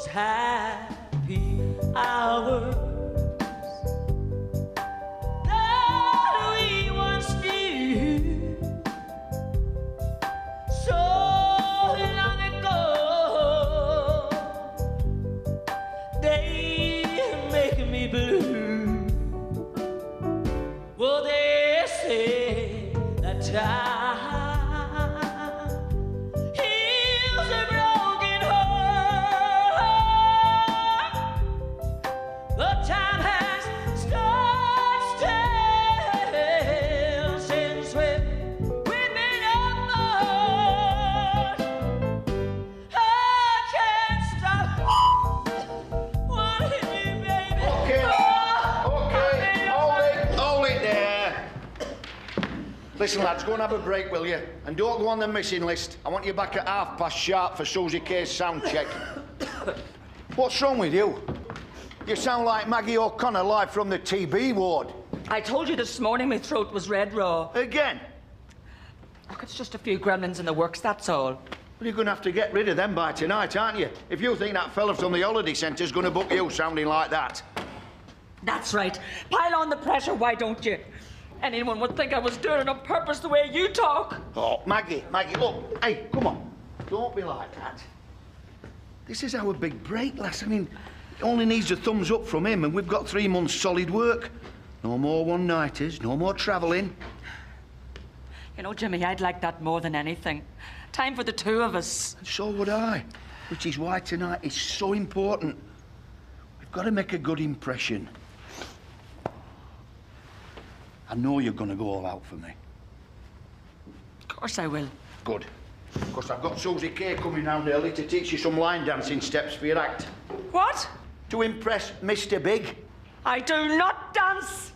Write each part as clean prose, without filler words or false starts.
those happy hours that we once knew so long ago. They make me blue. Well, they say that time heals a broken heart. The time has stood still since we've been apart. I can't stop wanting you, baby. Okay, hold it there. Listen, lads, go and have a break, will you? And don't go on the missing list. I want you back at 5:30 sharp for Susie Kay's sound check. What's wrong with you? You sound like Maggie O'Connor live from the TB ward. I told you this morning my throat was red raw. Again? Look, it's just a few gremlins in the works, that's all. Well, you're going to have to get rid of them by tonight, aren't you? If you think that fella from the holiday centre's going to book you sounding like that. That's right. Pile on the pressure, why don't you? Anyone would think I was doing it on purpose the way you talk. Oh, Maggie, look. Hey, come on. Don't be like that. This is our big break, lass. I mean, it only needs a thumbs up from him and we've got 3 months solid work. No more one-nighters, no more travelling. You know, Jimmy, I'd like that more than anything. Time for the two of us. And so would I. Which is why tonight is so important. We've got to make a good impression. I know you're going to go all out for me. Of course I will. Good. Because I've got Susie Kay coming round early to teach you some line dancing steps for your act. What? To impress Mr. Big. I do not dance.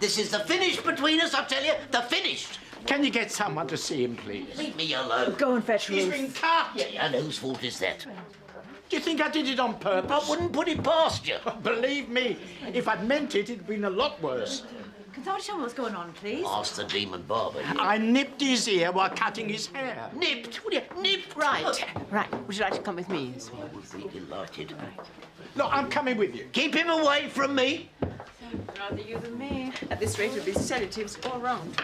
This is the finish between us, I tell you. The finished. Can you get someone to see him, please? Leave me alone. Go and fetch He's Ruth. been cut. Yeah, and whose fault is that? Do you think I did it on purpose? I wouldn't put it past you. Believe me, if I'd meant it, it'd been a lot worse. Can someone tell me what's going on, please? Ask the demon barber. I nipped his ear while cutting his hair. Nipped? Will you? Nipped? Right. Would you like to come with me? I would be delighted. Look, I'm coming with you. Keep him away from me. Rather you than me. At this rate, it'll be sedatives all round.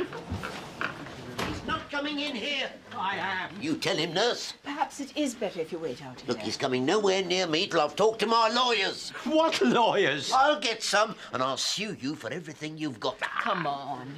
He's not coming in here. I am. You tell him, nurse. Perhaps it is better if you wait out here. Look, he's coming nowhere near me till I've talked to my lawyers. What lawyers? I'll get some, and I'll sue you for everything you've got. Come on.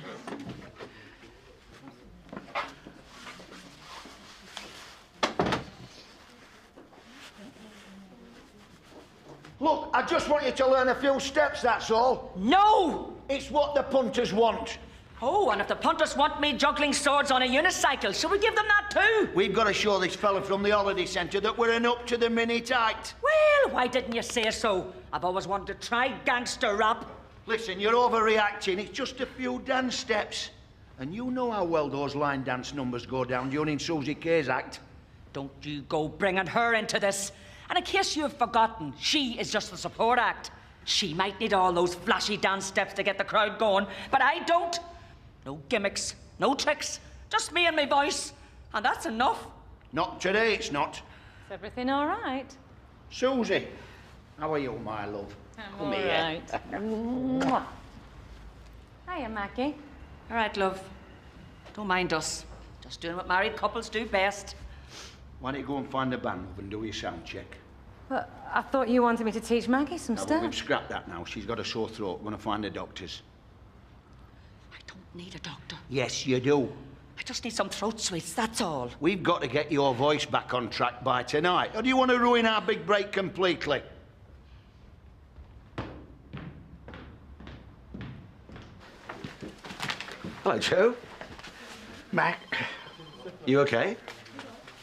Look, I just want you to learn a few steps, that's all. No! It's what the punters want. Oh, and if the punters want me juggling swords on a unicycle, shall we give them that too? We've got to show this fella from the holiday centre that we're an up-to-the-minute act. Well, why didn't you say so? I've always wanted to try gangster rap. Listen, you're overreacting. It's just a few dance steps. And you know how well those line dance numbers go down during Susie Kay's act. Don't you go bringing her into this. And in case you've forgotten, she is just the support act. She might need all those flashy dance steps to get the crowd going, but I don't. No gimmicks, no tricks, just me and my voice. And that's enough. Not today, it's not. Is everything all right? Susie, how are you, my love? I'm all right. Mwah. Hiya, Mackie. All right, love. Don't mind us. Just doing what married couples do best. Why don't you go and find the band and do your sound check? But I thought you wanted me to teach Maggie some No, stuff. we've scrapped that now. She's got a sore throat. We're going to find the doctors. I don't need a doctor. Yes, you do. I just need some throat sweets, that's all. We've got to get your voice back on track by tonight. Or do you want to ruin our big break completely? Hello, Joe. Mac? You okay?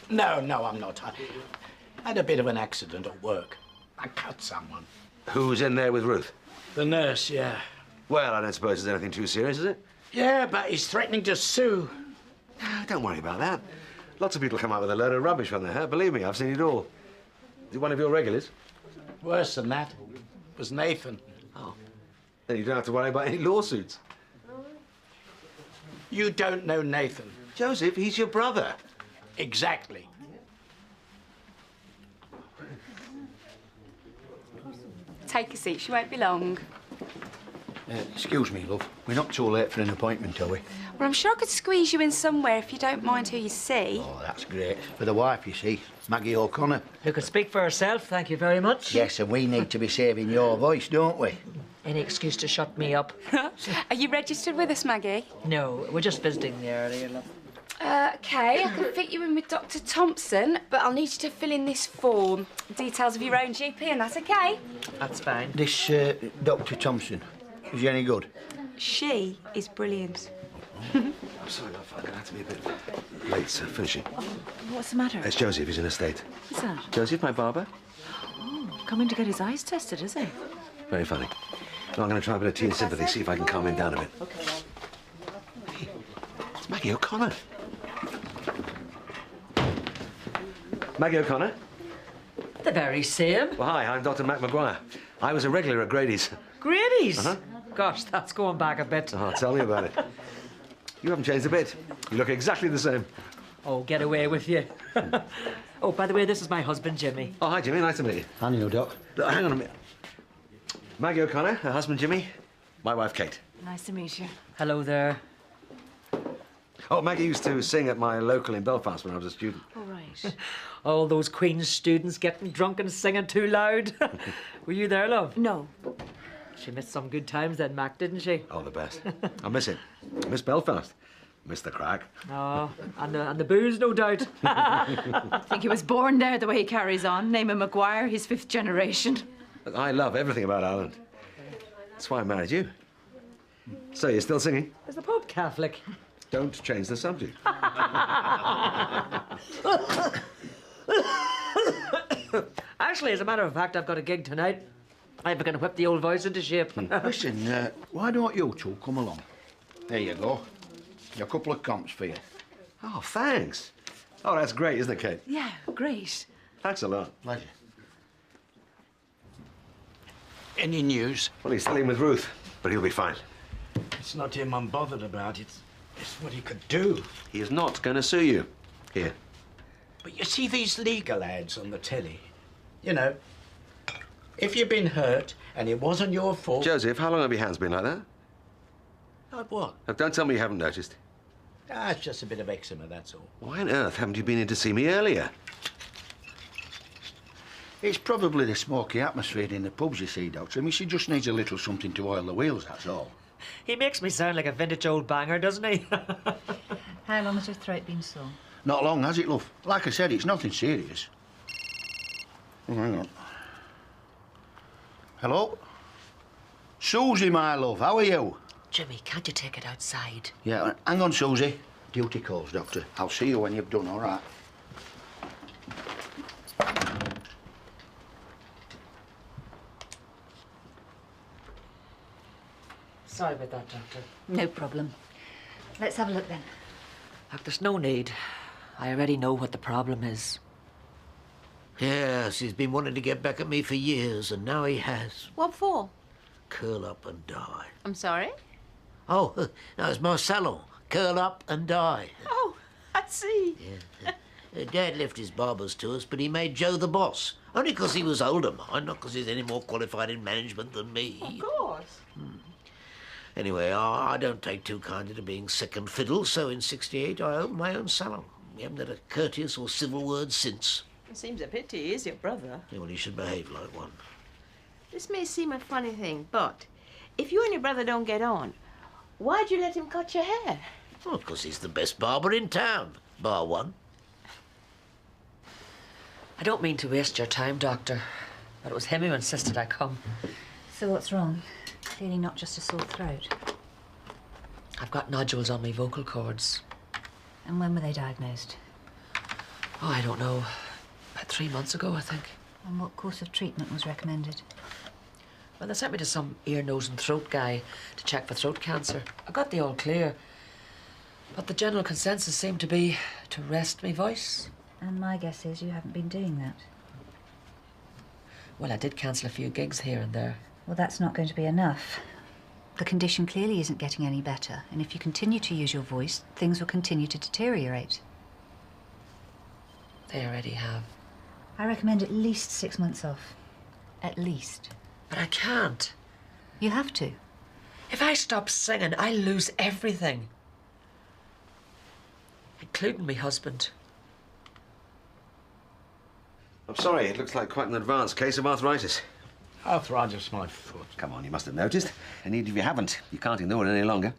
No, I'm not. I had a bit of an accident at work. I cut someone. Who's in there with Ruth? The nurse, yeah. Well, I don't suppose there's anything too serious, is it? Yeah, but he's threatening to sue. Don't worry about that. Lots of people come out with a load of rubbish when they're hurt. Believe me, I've seen it all. Is it one of your regulars? Worse than that. It was Nathan. Oh. Then you don't have to worry about any lawsuits. You don't know Nathan. Joseph, he's your brother. Exactly. Take a seat, she won't be long. Excuse me, love. We're not too late for an appointment, are we? Well, I'm sure I could squeeze you in somewhere if you don't mind who you see. Oh, that's great. For the wife, you see. Maggie O'Connor. Who could speak for herself, thank you very much. Yes, and we need to be saving your voice, don't we? Any excuse to shut me up? Are you registered with us, Maggie? No, we're just visiting the area, love. OK, I can fit you in with Dr. Thompson, but I'll need you to fill in this form. Details of your own GP, and that's OK. That's fine. This Dr. Thompson, is he any good? She is brilliant. I'm sorry, love. I'm going to have to be a bit late, so finishing. What's the matter? It's Joseph. He's in a state. What's that? Joseph, my barber. Coming to get his eyes tested, is he? Very funny. Well, I'm going to try a bit of tea and sympathy, see if I can calm him down a bit. Hey, it's Maggie O'Connor. Maggie O'Connor? The very same. Well, hi, I'm Dr. Mac Maguire. I was a regular at Grady's. Grady's? Uh-huh. Gosh, that's going back a bit. Oh, tell me about it. You haven't changed a bit. You look exactly the same. Oh, get away with you. Oh, by the way, this is my husband, Jimmy. Oh, hi, Jimmy. Nice to meet you. I know, Doc. Look, hang on a minute. Maggie O'Connor, her husband, Jimmy. My wife, Kate. Nice to meet you. Hello there. Oh, Maggie used to sing at my local in Belfast when I was a student. All right. All those Queen's students getting drunk and singing too loud. Were you there, love? No. She missed some good times then, Mac, didn't she? Oh, the best. I miss it. I miss Belfast. Miss the crack. Oh, and the booze, no doubt. I think he was born there the way he carries on. Name him Maguire, he's 5th generation. Look, I love everything about Ireland. That's why I married you. So, you're still singing? Is the Pope Catholic? Don't change the subject. Actually, as a matter of fact, I've got a gig tonight. I'm going to whip the old voice into shape. Listen, why don't you two come along? There you go. A couple of comps for you. Oh, thanks. Oh, that's great, isn't it, Kate? Yeah, great. Thanks a lot. Pleasure. Any news? Well, he's still in with Ruth, but he'll be fine. It's not him I'm bothered about. It's what he could do. He is not going to sue you. Here. But you see these legal ads on the telly? You know, if you've been hurt and it wasn't your fault... Joseph, how long have your hands been like that? Like what? Now, don't tell me you haven't noticed. Ah, it's just a bit of eczema, that's all. Why on earth haven't you been in to see me earlier? It's probably the smoky atmosphere in the pubs, you see, Doctor. I mean, she just needs a little something to oil the wheels, that's all. He makes me sound like a vintage old banger, doesn't he? How long has your throat been sore? Not long, has it, love? Like I said, it's nothing serious. Oh, hang on. Hello? Susie, my love, how are you? Jimmy, can't you take it outside? Yeah, hang on, Susie. Duty calls, Doctor. I'll see you when you've done, all right? Sorry about that, Doctor. No problem. Let's have a look then. Look, there's no need. I already know what the problem is. Yes, he's been wanting to get back at me for years, and now he has. What for? Curl up and die. I'm sorry? Oh, no, it's my salon. Curl up and die. Oh, I see. Dad left his barbers to us, but he made Joe the boss. Only 'cause he was older, mind, not 'cause he's any more qualified in management than me. Of course. Anyway, I don't take too kindly to being second fiddle, so in '68 I opened my own salon. We haven't had a courteous or civil word since. It seems a pity he is your brother. Yeah, well, he should behave like one. This may seem a funny thing, but if you and your brother don't get on, why'd you let him cut your hair? Well, 'cause he's the best barber in town, bar one. I don't mean to waste your time, Doctor, but it was him who insisted I come. So what's wrong? Clearly not just a sore throat. I've got nodules on my vocal cords. And when were they diagnosed? Oh, I don't know. About 3 months ago, I think. And what course of treatment was recommended? Well, they sent me to some ear, nose and throat guy to check for throat cancer. I got the all clear. But the general consensus seemed to be to rest my voice. And my guess is you haven't been doing that. Well, I did cancel a few gigs here and there. Well, that's not going to be enough. The condition clearly isn't getting any better, and if you continue to use your voice, things will continue to deteriorate. They already have. I recommend at least 6 months off. At least. But I can't. You have to. If I stop singing, I lose everything. Including my husband. I'm sorry, it looks like quite an advanced case of arthritis. Arthritis, my foot. Come on, you must have noticed. And even if you haven't, you can't ignore it any longer.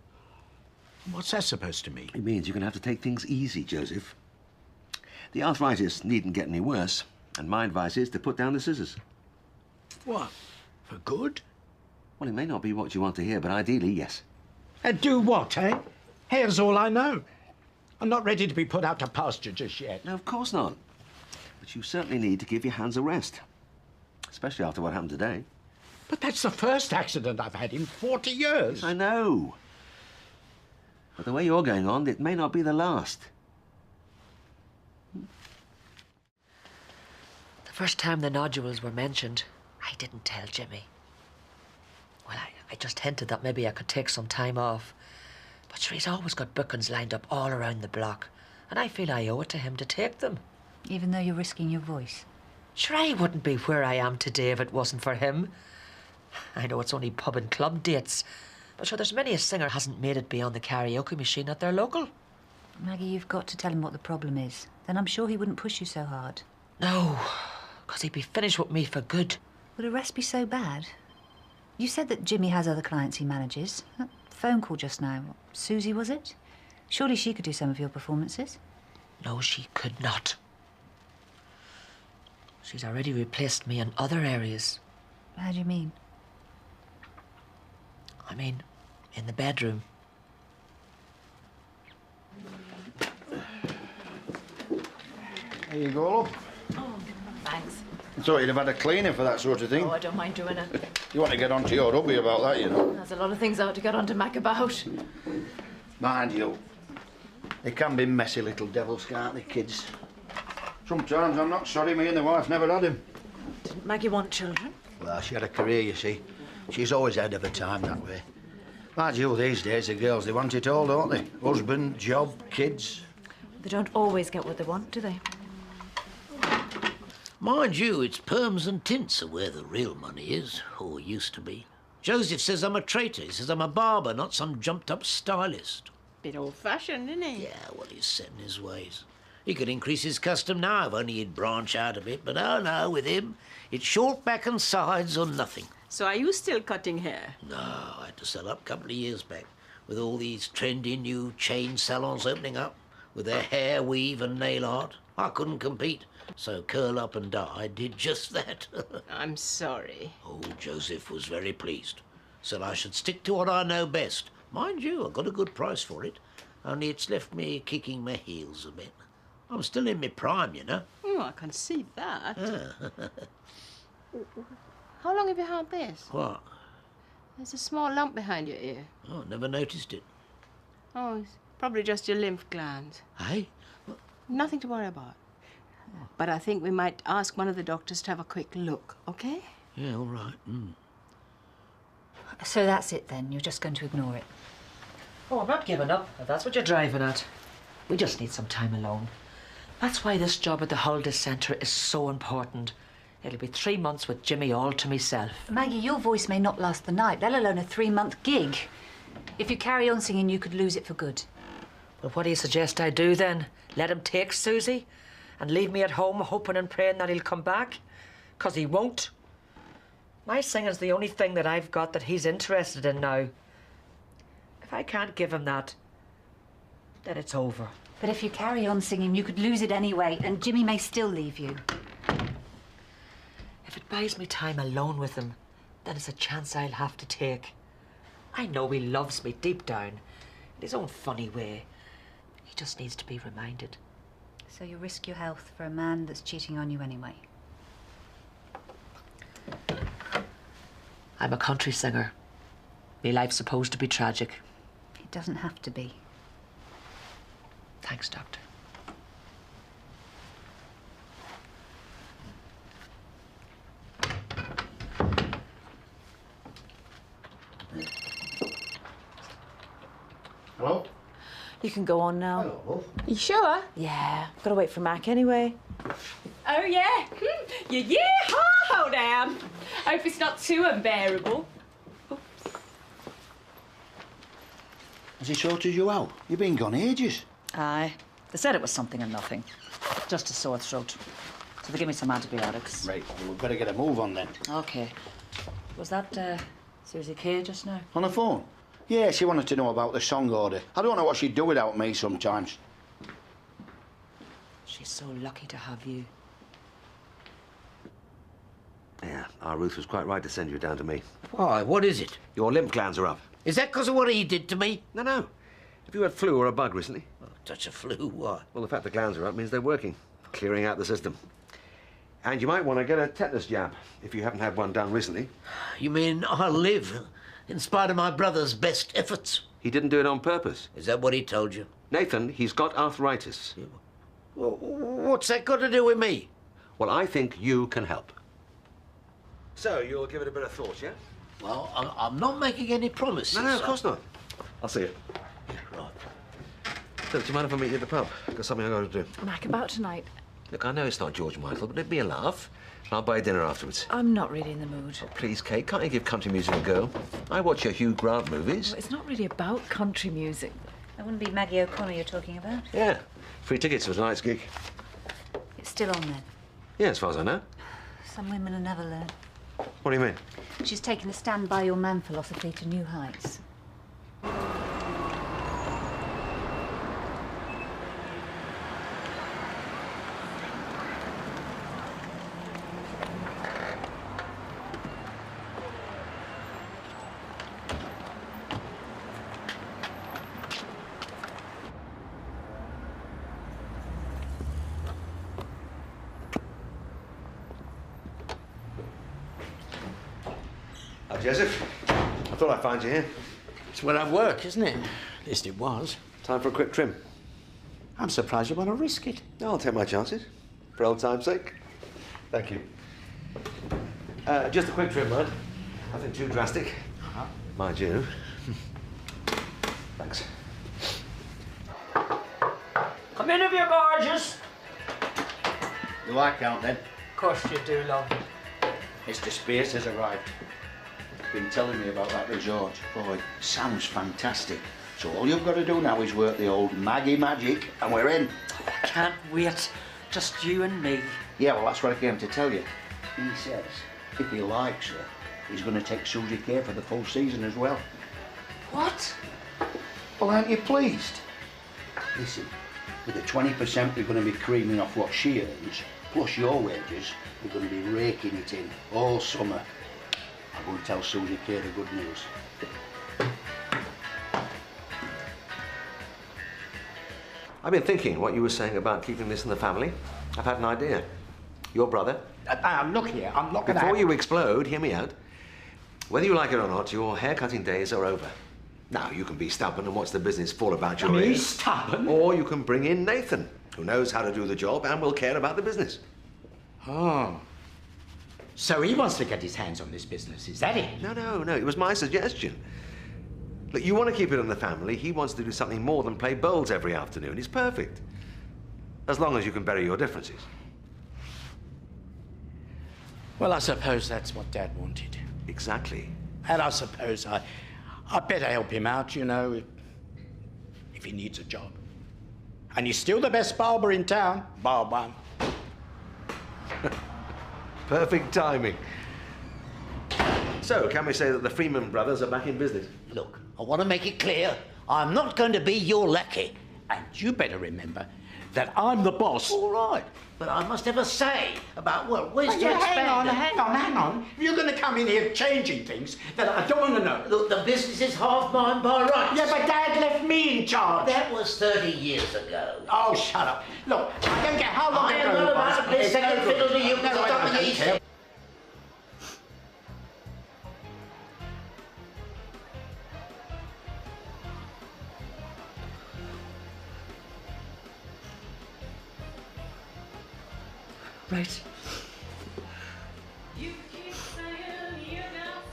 What's that supposed to mean? It means you're going to have to take things easy, Joseph. The arthritis needn't get any worse, and my advice is to put down the scissors. What? For good? Well, it may not be what you want to hear, but ideally, yes. And do what, eh? Here's all I know. I'm not ready to be put out to pasture just yet. No, of course not. But you certainly need to give your hands a rest. Especially after what happened today. But that's the first accident I've had in 40 years. I know. But the way you're going on, it may not be the last. The first time the nodules were mentioned, I didn't tell Jimmy. Well, I just hinted that maybe I could take some time off. But sure, he's always got bookings lined up all around the block, and I feel I owe it to him to take them. Even though you're risking your voice. Sure, I wouldn't be where I am today if it wasn't for him. I know it's only pub and club dates, but sure, there's many a singer hasn't made it beyond the karaoke machine at their local. Maggie, you've got to tell him what the problem is. Then I'm sure he wouldn't push you so hard. No, because he'd be finished with me for good. Would a rest be so bad? You said that Jimmy has other clients he manages. That phone call just now. Susie, was it? Surely she could do some of your performances. No, she could not. She's already replaced me in other areas. How do you mean? I mean, in the bedroom. There you go, love. Oh, thanks. I thought you'd have had a cleaning for that sort of thing. Oh, I don't mind doing it. You want to get onto your hubby about that, you know. There's a lot of things I have to get on to Mac about. Mind you, they can be messy little devils, can't they, kids? Sometimes I'm not sorry me and the wife never had him. Didn't Maggie want children? Well, she had a career, you see. She's always ahead of her time that way. Mind you, these days, the girls, they want it all, don't they? Husband, job, kids. They don't always get what they want, do they? Mind you, it's perms and tints are where the real money is, or used to be. Joseph says I'm a traitor. He says I'm a barber, not some jumped-up stylist. Bit old-fashioned, isn't he? Yeah, well, he's set in his ways. He could increase his custom now if only he'd branch out a bit, but oh no, with him, it's short back and sides or nothing. So are you still cutting hair? No, I had to sell up a couple of years back, with all these trendy new chain salons opening up, with their hair, weave and nail art. I couldn't compete, so curl up and die did just that. I'm sorry. Oh, Joseph was very pleased. Said I should stick to what I know best. Mind you, I got a good price for it, only it's left me kicking my heels a bit. I'm still in my prime, you know. Oh, I can see that. Ah. How long have you had this? What? There's a small lump behind your ear. Oh, never noticed it. Oh, it's probably just your lymph glands. Hey? Nothing to worry about. But I think we might ask one of the doctors to have a quick look, okay? Yeah, all right. So that's it then? You're just going to ignore it? Oh, I'm not giving up, if that's what you're driving at. We just need some time alone. That's why this job at the Holiday Centre is so important. It'll be 3 months with Jimmy all to myself. Maggie, your voice may not last the night, let alone a 3-month gig. If you carry on singing, you could lose it for good. Well, what do you suggest I do then? Let him take Susie? And leave me at home hoping and praying that he'll come back? 'Cause he won't. My singing's the only thing that I've got that he's interested in now. If I can't give him that, then it's over. But if you carry on singing, you could lose it anyway, and Jimmy may still leave you. If it buys me time alone with him, then it's a chance I'll have to take. I know he loves me deep down, in his own funny way. He just needs to be reminded. So you risk your health for a man that's cheating on you anyway? I'm a country singer. My life's supposed to be tragic. It doesn't have to be. Thanks, Doctor. Hello? You can go on now. Hello, Wolf. You sure? Yeah, gotta wait for Mac anyway. Oh, yeah? Yeah, damn. Hope it's not too unbearable. Has he sorted you out? You've been gone ages. Aye. They said it was something and nothing. Just a sore throat. So they give me some antibiotics. Right, well, we'd better get a move on then. Okay. Was that Susie Kay just now? On the phone? Yeah, she wanted to know about the song order. I don't know what she'd do without me sometimes. She's so lucky to have you. Yeah, our Ruth was quite right to send you down to me. Why, what is it? Your lymph glands are up. Is that because of what he did to me? No, no. Have you had flu or a bug recently? Oh, touch a flu, why? Well, the fact the glands are up means they're working, clearing out the system. And you might want to get a tetanus jab if you haven't had one done recently. You mean I'll live in spite of my brother's best efforts? He didn't do it on purpose. Is that what he told you? Nathan, he's got arthritis. Well, what's that got to do with me? Well, I think you can help. So, you'll give it a bit of thought, yeah? Well, I'm not making any promises. No, of course not. I'll see you. Yeah, right. So, do you mind if I meet you at the pub? I've got something I've got to do. Mac, about tonight. Look, I know it's not George Michael, but it'd be a laugh. I'll buy dinner afterwards. I'm not really in the mood. Oh, please, Kate, can't you give country music a go? I watch your Hugh Grant movies. Well, it's not really about country music. That wouldn't be Maggie O'Connor you're talking about? Yeah. Free tickets for tonight's gig. It's still on then. Yeah, as far as I know. Some women will never learn. What do you mean? She's taken a stand by your man philosophy to new heights. Joseph, I thought I'd find you here. It's where I work, isn't it? At least it was. Time for a quick trim. I'm surprised you want to risk it. No, I'll take my chances. For old time's sake. Thank you. Just a quick trim, mind. Nothing too drastic. Mind you. Thanks. Come in if you're gorgeous. Do I count then? Of course you do, love. Mr. Spears has arrived. Been telling me about that resort. Boy, sounds fantastic. So all you've got to do now is work the old Maggie magic, and we're in. I can't wait. Just you and me. Yeah, well, that's what I came to tell you. He says, if he likes her, he's going to take Susie Kay for the full season as well. What? Well, aren't you pleased? Listen, with the 20% we're going to be creaming off what she earns, plus your wages, we're going to be raking it in all summer. I'm going to tell Susie Kay the good news. I've been thinking what you were saying about keeping this in the family. I've had an idea. Your brother. Look here, I'm not going to... Before you explode, hear me out. Whether you like it or not, your hair-cutting days are over. Now, you can be stubborn and watch the business fall about your ears. Stubborn? Or you can bring in Nathan, who knows how to do the job and will care about the business. Oh. So he wants to get his hands on this business, is that it? No. It was my suggestion. Look, you want to keep it in the family. He wants to do something more than play bowls every afternoon. He's perfect. As long as you can bury your differences. Well, I suppose that's what Dad wanted. Exactly. And I suppose I'd better help him out, you know, if he needs a job. And he's still the best barber in town, bar one. Perfect timing. So, can we say that the Freeman brothers are back in business? Look, I want to make it clear, I'm not going to be your lackey. And you better remember that I'm the boss. All right, but I must have a say about, well, where's to expand it. hang on. If you're going to come in here changing things, then I don't want to know. Look, the business is half mine by rights. Yeah, but Dad left me in charge. That was 30 years ago. Oh, shut up. Look, I don't care how long I am ago not it was. about to play It's second no good. fiddle to you because No, I've done I the don't easy. care. Right. You keep saying you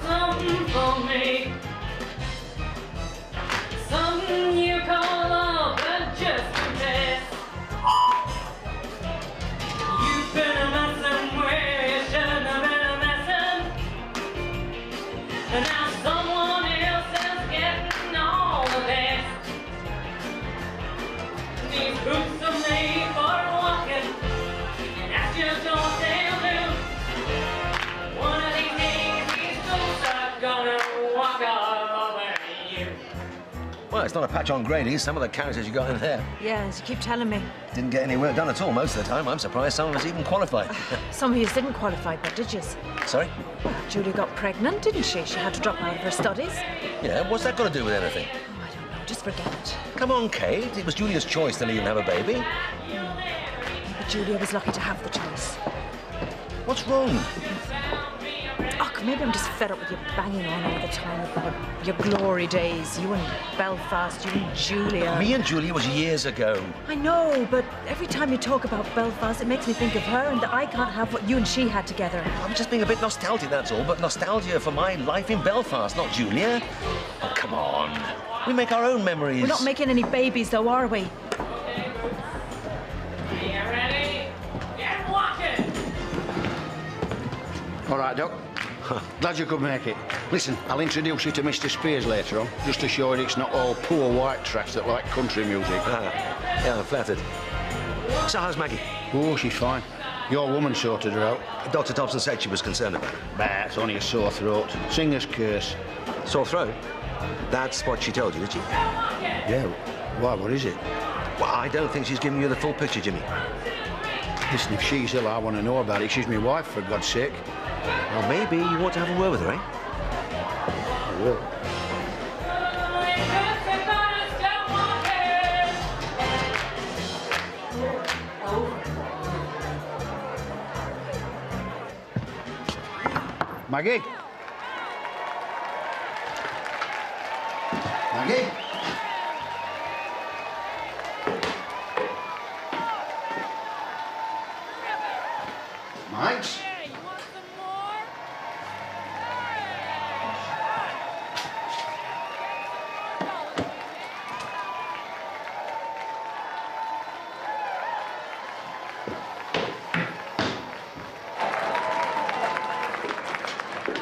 got something for me, something you Well, it's not a patch on Grady. Some of the characters you got in there Yes, you keep telling me. didn't get any work done at all most of the time. I'm surprised someone was even qualified. Some of you didn't qualify, but did you? Sorry? Well, Julia got pregnant, didn't she? She had to drop out of her studies. Yeah, what's that got to do with anything? Oh, I don't know. Just forget it. Come on, Kate. It was Julia's choice to leave and have a baby. But Julia was lucky to have the choice. What's wrong? Oh, maybe I'm just fed up with you banging on all the time about your glory days. You and Belfast, you and Julia. Me and Julia was years ago. I know, but every time you talk about Belfast, it makes me think of her and that I can't have what you and she had together. I'm just being a bit nostalgic, that's all. But nostalgia for my life in Belfast, not Julia. Oh, come on. We make our own memories. We're not making any babies, though, are we? All right, Doc. Glad you could make it. Listen, I'll introduce you to Mr. Spears later on, just to show you it's not all poor white trash that like country music. Yeah, I'm flattered. So how's Maggie? Oh, she's fine. Your woman sorted her out. Dr. Thompson said she was concerned about it. Bah, it's only a sore throat. Singer's curse. Sore throat? That's what she told you, did she? Yeah, why, what is it? Well, I don't think she's giving you the full picture, Jimmy. Listen, if she's ill, I want to know about it. She's my wife, for God's sake. Well, maybe you want to have a word with her, eh? I will. Maggie? Maggie? Mike's?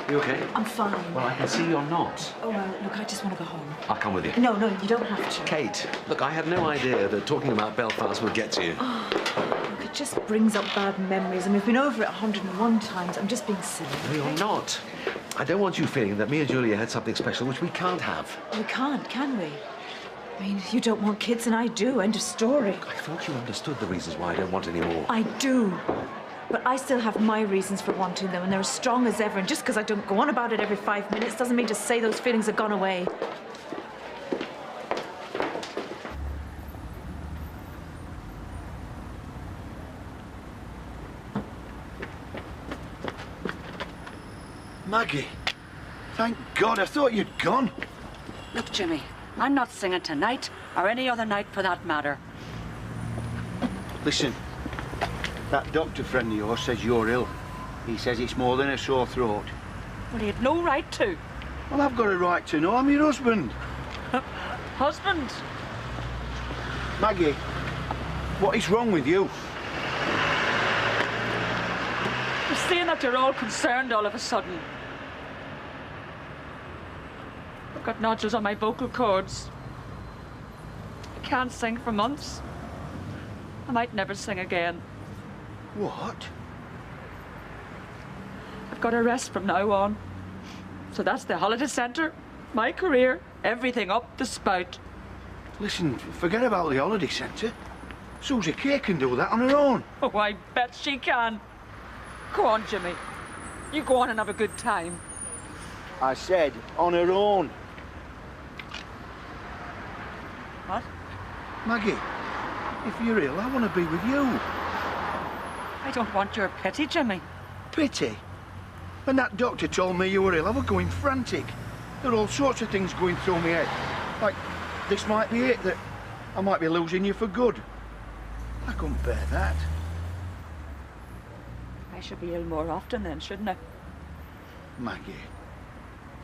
You okay? I'm fine. Well, I can see you're not. Oh, well, look, I just want to go home. I'll come with you. No, you don't have to. Kate, look, I had no idea that talking about Belfast would get to you. Look, it just brings up bad memories, and we've been over it 101 times. I'm just being silly. No, you're not. I don't want you feeling that me and Julia had something special which we can't have. We can't, can we? I mean, you don't want kids, and I do. End of story. I thought you understood the reasons why I don't want any more. I do. But I still have my reasons for wanting them, and they're as strong as ever. And just because I don't go on about it every 5 minutes doesn't mean to say those feelings have gone away. Maggie, thank God, I thought you'd gone. Look, Jimmy, I'm not singing tonight, or any other night for that matter. Listen, that doctor friend of yours says you're ill. He says it's more than a sore throat. Well, he had no right to. Well, I've got a right to know. I'm your husband. Husband? Maggie, what is wrong with you? I'm seeing that you're all concerned all of a sudden. I've got nodules on my vocal cords. I can't sing for months. I might never sing again. What? I've got a rest from now on. So that's the holiday centre, my career, everything up the spout. Listen, forget about the holiday centre. Susie Kay can do that on her own. Oh, I bet she can. Go on, Jimmy. You go on and have a good time. I said on her own. What? Maggie, if you're ill, I want to be with you. I don't want your pity, Jimmy. Pity? When that doctor told me you were ill, I was going frantic. There are all sorts of things going through my head. Like, this might be it, that I might be losing you for good. I couldn't bear that. I should be ill more often then, shouldn't I? Maggie,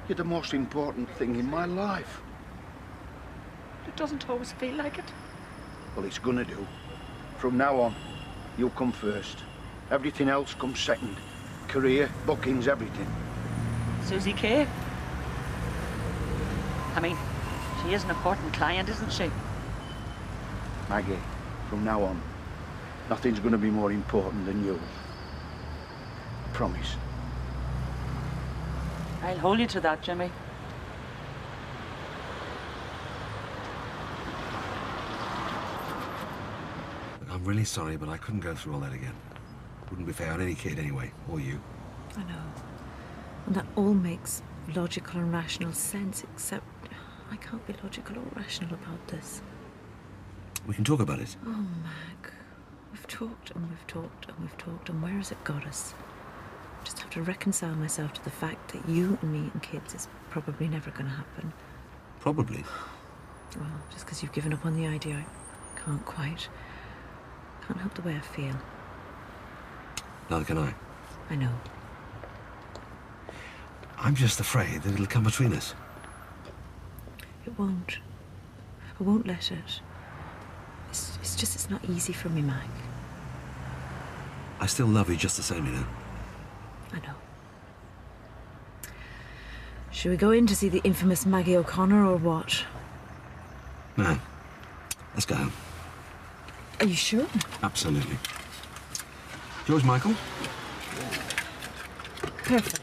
you're the most important thing in my life. It doesn't always feel like it. Well, it's gonna do. From now on, you come first. Everything else comes second. Career, bookings, everything. Susie Kay? I mean, she is an important client, isn't she? Maggie, from now on, nothing's gonna be more important than you. Promise. I'll hold you to that, Jimmy. I'm really sorry, but I couldn't go through all that again. Wouldn't be fair on any kid anyway, or you. I know. And that all makes logical and rational sense, except I can't be logical or rational about this. We can talk about it. Oh, Mag. We've talked and we've talked and we've talked, and where has it got us? I just have to reconcile myself to the fact that you and me and kids is probably never going to happen. Probably. Well, just because you've given up on the idea, I can't quite. Can't help the way I feel. Neither can I. I know. I'm just afraid that it'll come between us. It won't. I won't let it. It's just, it's not easy for me, Mike. I still love you just the same, you know. I know. Should we go in to see the infamous Maggie O'Connor or what? No. Let's go home. Are you sure? Absolutely. Yours, Michael? Perfect.